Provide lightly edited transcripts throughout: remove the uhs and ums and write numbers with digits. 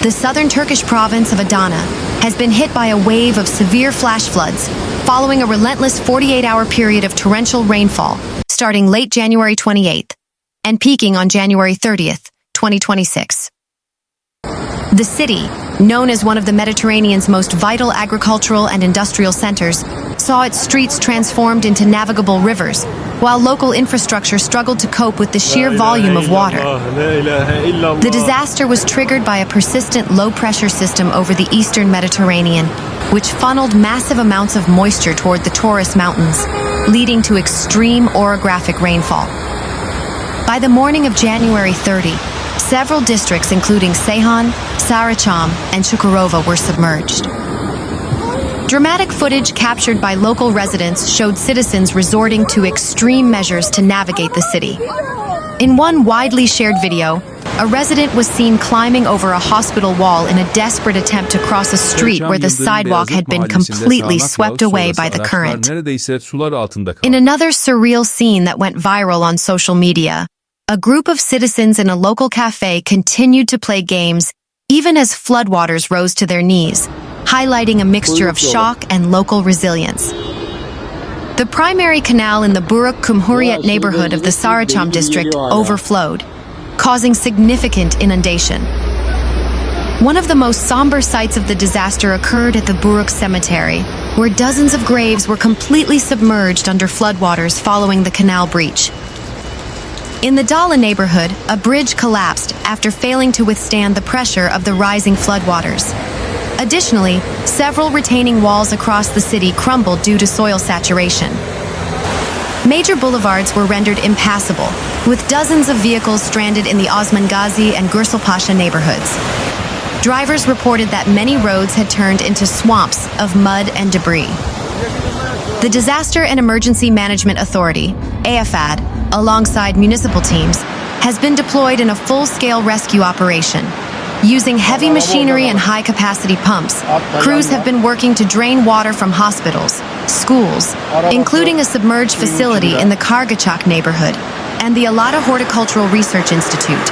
The southern Turkish province of Adana has been hit by a wave of severe flash floods following a relentless 48-hour period of torrential rainfall starting late January 28th and peaking on January 30th, 2026. The city, known as one of the Mediterranean's most vital agricultural and industrial centers, saw its streets transformed into navigable rivers, while local infrastructure struggled to cope with the sheer volume of water. The disaster was triggered by a persistent low-pressure system over the eastern Mediterranean, which funneled massive amounts of moisture toward the Taurus Mountains, leading to extreme orographic rainfall. By the morning of January 30, several districts including Seyhan, Sarıçam, and Çukurova were submerged. Dramatic footage captured by local residents showed citizens resorting to extreme measures to navigate the city. In one widely shared video, a resident was seen climbing over a hospital wall in a desperate attempt to cross a street where the sidewalk had been completely swept away by the current. In another surreal scene that went viral on social media, a group of citizens in a local cafe continued to play games even as floodwaters rose to their knees, highlighting a mixture of shock and local resilience. The primary canal in the Dağlı neighborhood of the Sarıçam district overflowed, causing significant inundation. One of the most somber sights of the disaster occurred at the Buruk Cemetery, where dozens of graves were completely submerged under floodwaters following the canal breach. In the Dağlı neighborhood, a bridge collapsed after failing to withstand the pressure of the rising floodwaters. Additionally, several retaining walls across the city crumbled due to soil saturation. Major boulevards were rendered impassable, with dozens of vehicles stranded in the Osmangazi and Gürselpaşa neighborhoods. Drivers reported that many roads had turned into swamps of mud and debris. The Disaster and Emergency Management Authority, AFAD, alongside municipal teams, has been deployed in a full-scale rescue operation. Using heavy machinery and high-capacity pumps, crews have been working to drain water from hospitals, schools, including a submerged facility in the Kargıcak neighborhood, and the Alata Horticultural Research Institute.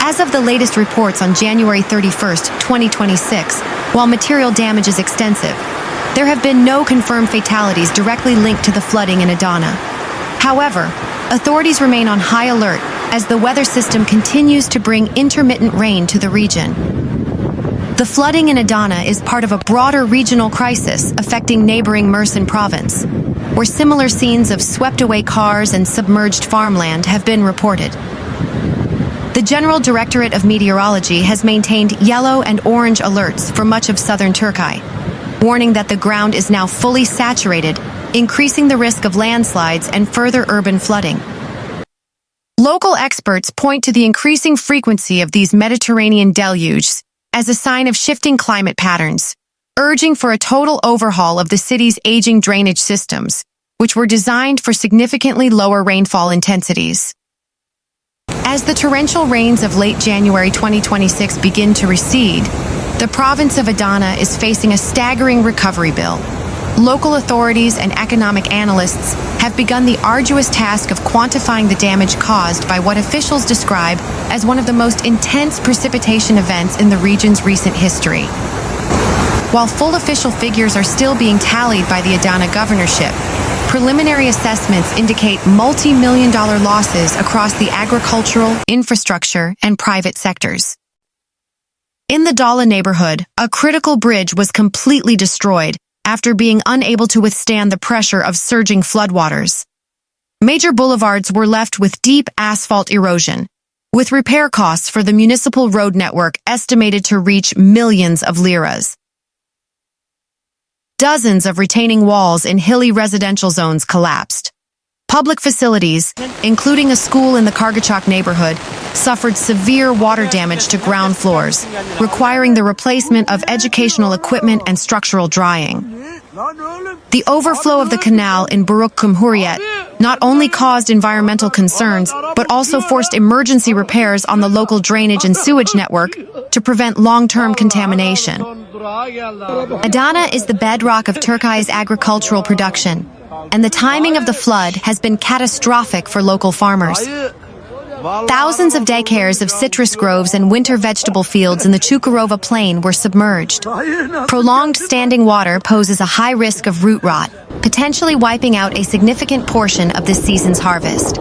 As of the latest reports on January 31st, 2026, while material damage is extensive, there have been no confirmed fatalities directly linked to the flooding in Adana. However, authorities remain on high alert as the weather system continues to bring intermittent rain to the region. The flooding in Adana is part of a broader regional crisis affecting neighboring Mersin province, where similar scenes of swept-away cars and submerged farmland have been reported. The General Directorate of Meteorology has maintained yellow and orange alerts for much of southern Turkey, warning that the ground is now fully saturated, increasing the risk of landslides and further urban flooding. Local experts point to the increasing frequency of these Mediterranean deluges as a sign of shifting climate patterns, urging for a total overhaul of the city's aging drainage systems, which were designed for significantly lower rainfall intensities. As the torrential rains of late January 2026 begin to recede, the province of Adana is facing a staggering recovery bill. Local authorities and economic analysts have begun the arduous task of quantifying the damage caused by what officials describe as one of the most intense precipitation events in the region's recent history. While full official figures are still being tallied by the Adana governorship, preliminary assessments indicate multi-million-dollar losses across the agricultural, infrastructure, and private sectors. In the Dağlı neighborhood, a critical bridge was completely destroyed after being unable to withstand the pressure of surging floodwaters. Major boulevards were left with deep asphalt erosion, with repair costs for the municipal road network estimated to reach millions of liras. Dozens of retaining walls in hilly residential zones collapsed. Public facilities, including a school in the Kargıcak neighborhood, suffered severe water damage to ground floors, requiring the replacement of educational equipment and structural drying. The overflow of the canal in Buruk not only caused environmental concerns, but also forced emergency repairs on the local drainage and sewage network to prevent long-term contamination. Adana is the bedrock of Turkey's agricultural production, and the timing of the flood has been catastrophic for local farmers. Thousands of daycares of citrus groves and winter vegetable fields in the Çukurova plain were submerged. Prolonged standing water poses a high risk of root rot, potentially wiping out a significant portion of this season's harvest.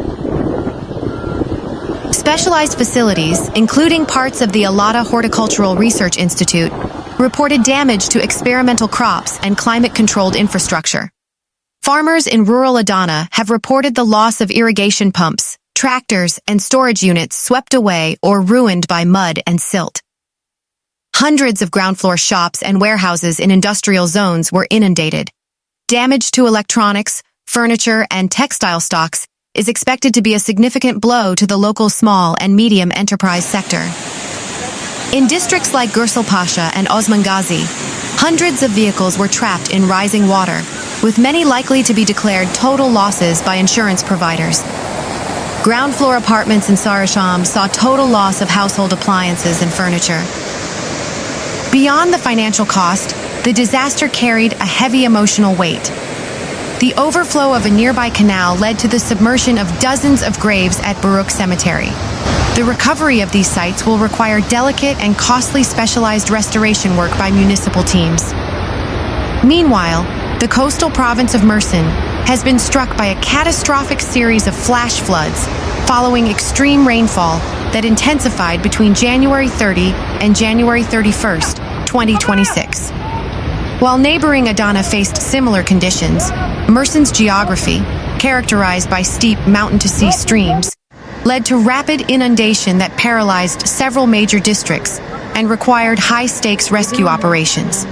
Specialized facilities, including parts of the Adana Horticultural Research Institute, reported damage to experimental crops and climate-controlled infrastructure. Farmers in rural Adana have reported the loss of irrigation pumps, tractors, and storage units swept away or ruined by mud and silt. Hundreds of ground floor shops and warehouses in industrial zones were inundated. Damage to electronics, furniture, and textile stocks is expected to be a significant blow to the local small and medium enterprise sector. In districts like Gürselpaşa and Osmangazi, hundreds of vehicles were trapped in rising water, with many likely to be declared total losses by insurance providers. Ground floor apartments in Sarıçam saw total loss of household appliances and furniture. Beyond the financial cost, the disaster carried a heavy emotional weight. The overflow of a nearby canal led to the submersion of dozens of graves at Baruch Cemetery. The recovery of these sites will require delicate and costly specialized restoration work by municipal teams. Meanwhile, the coastal province of Mersin has been struck by a catastrophic series of flash floods following extreme rainfall that intensified between January 30 and January 31st, 2026. While neighboring Adana faced similar conditions, Mersin's geography, characterized by steep mountain-to-sea streams, led to rapid inundation that paralyzed several major districts and required high-stakes rescue operations.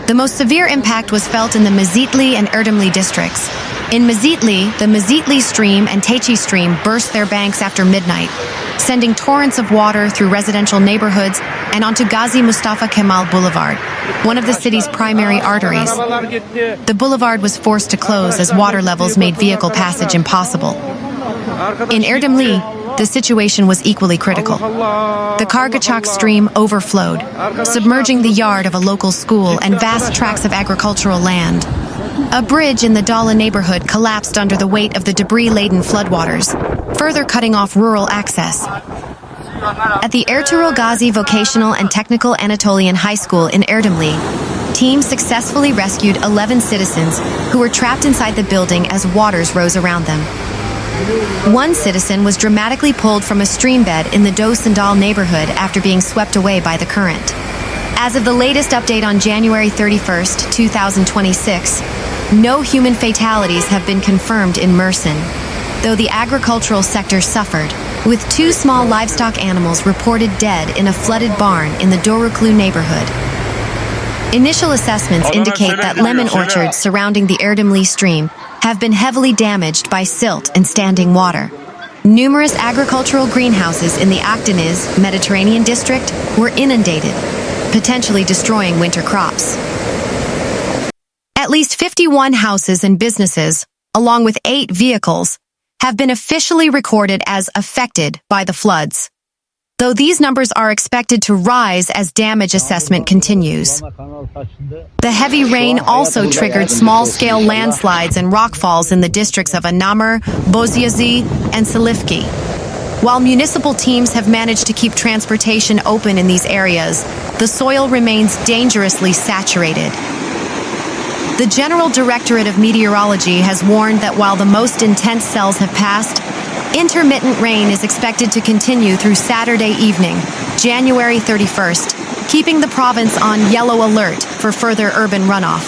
The most severe impact was felt in the Mezitli and Erdemli districts. In Mezitli, the Mezitli Stream and Tece stream burst their banks after midnight, sending torrents of water through residential neighborhoods and onto Gazi Mustafa Kemal Boulevard, one of the city's primary arteries. The boulevard was forced to close as water levels made vehicle passage impossible. In Erdemli, the situation was equally critical. The Kargıcak stream overflowed, submerging the yard of a local school and vast tracts of agricultural land. A bridge in the Dağlı neighborhood collapsed under the weight of the debris-laden floodwaters, further cutting off rural access. At the Ertuğrul Gazi Vocational and Technical Anatolian High School in Erdemli, teams successfully rescued 11 citizens who were trapped inside the building as waters rose around them. One citizen was dramatically pulled from a stream bed in the Dağlı neighborhood after being swept away by the current. As of the latest update on January 31st, 2026, no human fatalities have been confirmed in Mersin, though the agricultural sector suffered, with 2 small livestock animals reported dead in a flooded barn in the Doruklu neighborhood. Initial assessments indicate that lemon orchards surrounding the Erdemli stream have been heavily damaged by silt and standing water. Numerous agricultural greenhouses in the Akdeniz Mediterranean district were inundated, potentially destroying winter crops. At least 51 houses and businesses, along with 8 vehicles, have been officially recorded as affected by the floods, though these numbers are expected to rise as damage assessment continues. The heavy rain also triggered small-scale landslides and rockfalls in the districts of Anamur, Bozyazi, and Silifke. While municipal teams have managed to keep transportation open in these areas, the soil remains dangerously saturated. The General Directorate of Meteorology has warned that while the most intense spells have passed, intermittent rain is expected to continue through Saturday evening, January 31st, keeping the province on yellow alert for further urban runoff.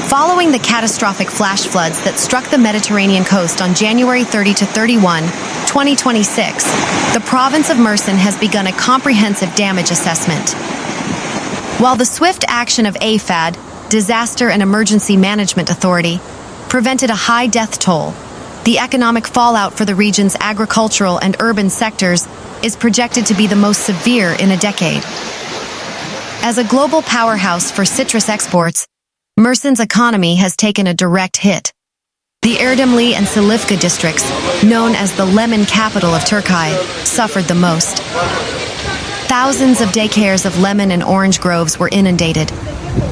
Following the catastrophic flash floods that struck the Mediterranean coast on January 30 to 31, 2026, the province of Mersin has begun a comprehensive damage assessment. While the swift action of AFAD, Disaster and Emergency Management Authority, prevented a high death toll, the economic fallout for the region's agricultural and urban sectors is projected to be the most severe in a decade. As a global powerhouse for citrus exports, Mersin's economy has taken a direct hit. The Erdemli and Silifke districts, known as the lemon capital of Turkey, suffered the most. Thousands of daycares of lemon and orange groves were inundated.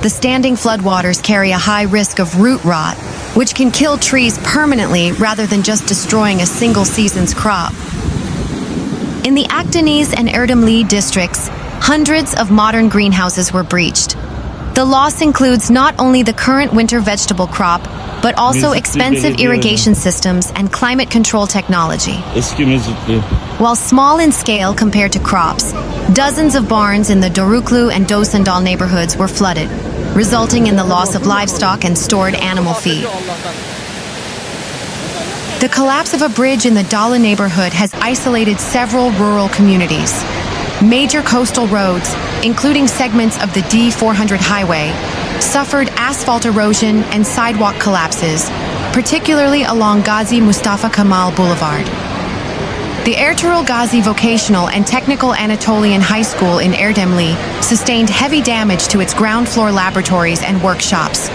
The standing floodwaters carry a high risk of root rot, which can kill trees permanently rather than just destroying a single season's crop. In the Akdeniz and Erdemli districts, hundreds of modern greenhouses were breached. The loss includes not only the current winter vegetable crop, but also expensive irrigation systems and climate control technology. While small in scale compared to crops, dozens of barns in the Doruklu and Dosandal neighborhoods were flooded, resulting in the loss of livestock and stored animal feed. The collapse of a bridge in the Dağlı neighborhood has isolated several rural communities. Major coastal roads, including segments of the D400 highway, suffered asphalt erosion and sidewalk collapses, particularly along Gazi Mustafa Kemal Boulevard. The Ertuğrul Gazi Vocational and Technical Anatolian High School in Erdemli sustained heavy damage to its ground floor laboratories and workshops.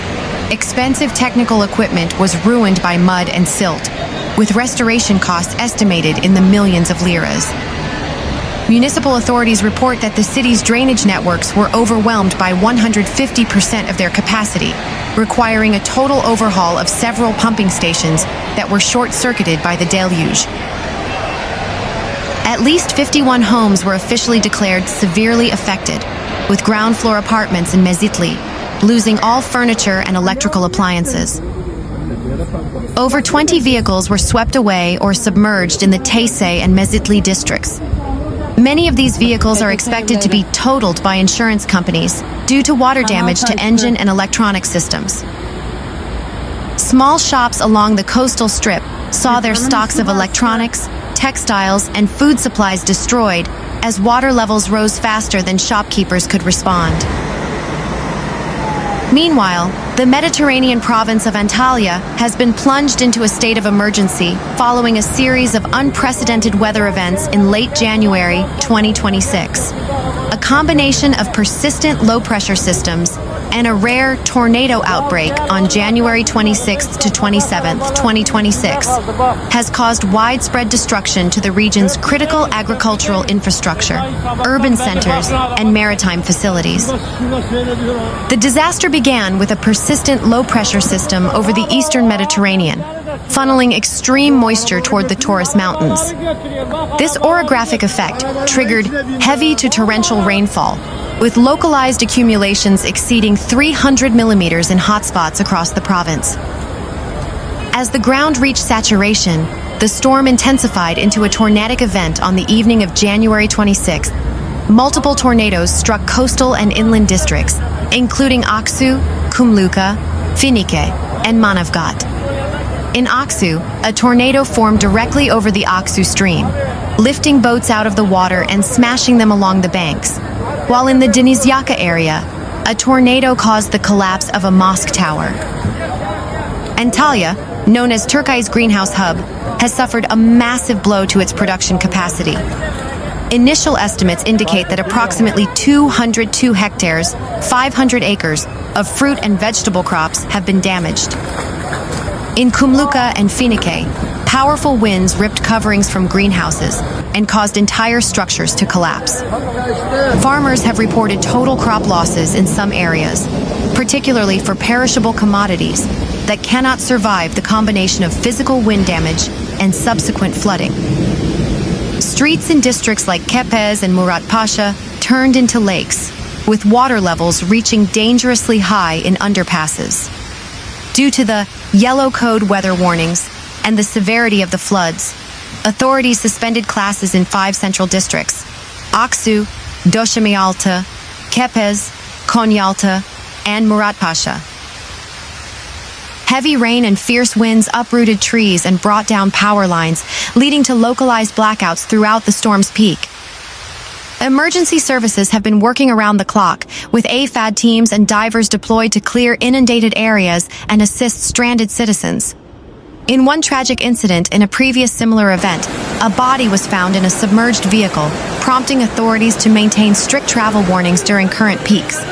Expensive technical equipment was ruined by mud and silt, with restoration costs estimated in the millions of liras. Municipal authorities report that the city's drainage networks were overwhelmed by 150% of their capacity, requiring a total overhaul of several pumping stations that were short-circuited by the deluge. At least 51 homes were officially declared severely affected, with ground floor apartments in Mezitli losing all furniture and electrical appliances. Over 20 vehicles were swept away or submerged in the Tece and Mezitli districts. Many of these vehicles are expected to be totaled by insurance companies due to water damage to engine and electronic systems. Small shops along the coastal strip saw their stocks of electronics, textiles, and food supplies destroyed as water levels rose faster than shopkeepers could respond. Meanwhile, the Mediterranean province of Antalya has been plunged into a state of emergency following a series of unprecedented weather events in late January 2026. A combination of persistent low-pressure systems and a rare tornado outbreak on January 26th to 27th, 2026, has caused widespread destruction to the region's critical agricultural infrastructure, urban centers, and maritime facilities. The disaster began with a persistent low-pressure system over the eastern Mediterranean, funneling extreme moisture toward the Taurus Mountains. This orographic effect triggered heavy to torrential rainfall, with localized accumulations exceeding 300 millimeters in hotspots across the province. As the ground reached saturation, the storm intensified into a tornadic event on the evening of January 26th. Multiple tornadoes struck coastal and inland districts, including Aksu, Kumluca, Finike, and Manavgat. In Aksu, a tornado formed directly over the Aksu stream, lifting boats out of the water and smashing them along the banks. While in the Denizyaka area, a tornado caused the collapse of a mosque tower. Antalya, known as Turkey's greenhouse hub, has suffered a massive blow to its production capacity. Initial estimates indicate that approximately 202 hectares, 500 acres, of fruit and vegetable crops have been damaged. In Kumluca and Finike, powerful winds ripped coverings from greenhouses and caused entire structures to collapse. Farmers have reported total crop losses in some areas, particularly for perishable commodities that cannot survive the combination of physical wind damage and subsequent flooding. Streets in districts like Kepez and Muratpaşa turned into lakes, with water levels reaching dangerously high in underpasses. Due to the yellow code weather warnings and the severity of the floods, authorities suspended classes in 5 central districts: Aksu, Döşemealtı, Kepez, Konyaaltı, and Muratpaşa. Heavy rain and fierce winds uprooted trees and brought down power lines, leading to localized blackouts throughout the storm's peak. Emergency services have been working around the clock, with AFAD teams and divers deployed to clear inundated areas and assist stranded citizens. In one tragic incident in a previous similar event, a body was found in a submerged vehicle, prompting authorities to maintain strict travel warnings during current peaks.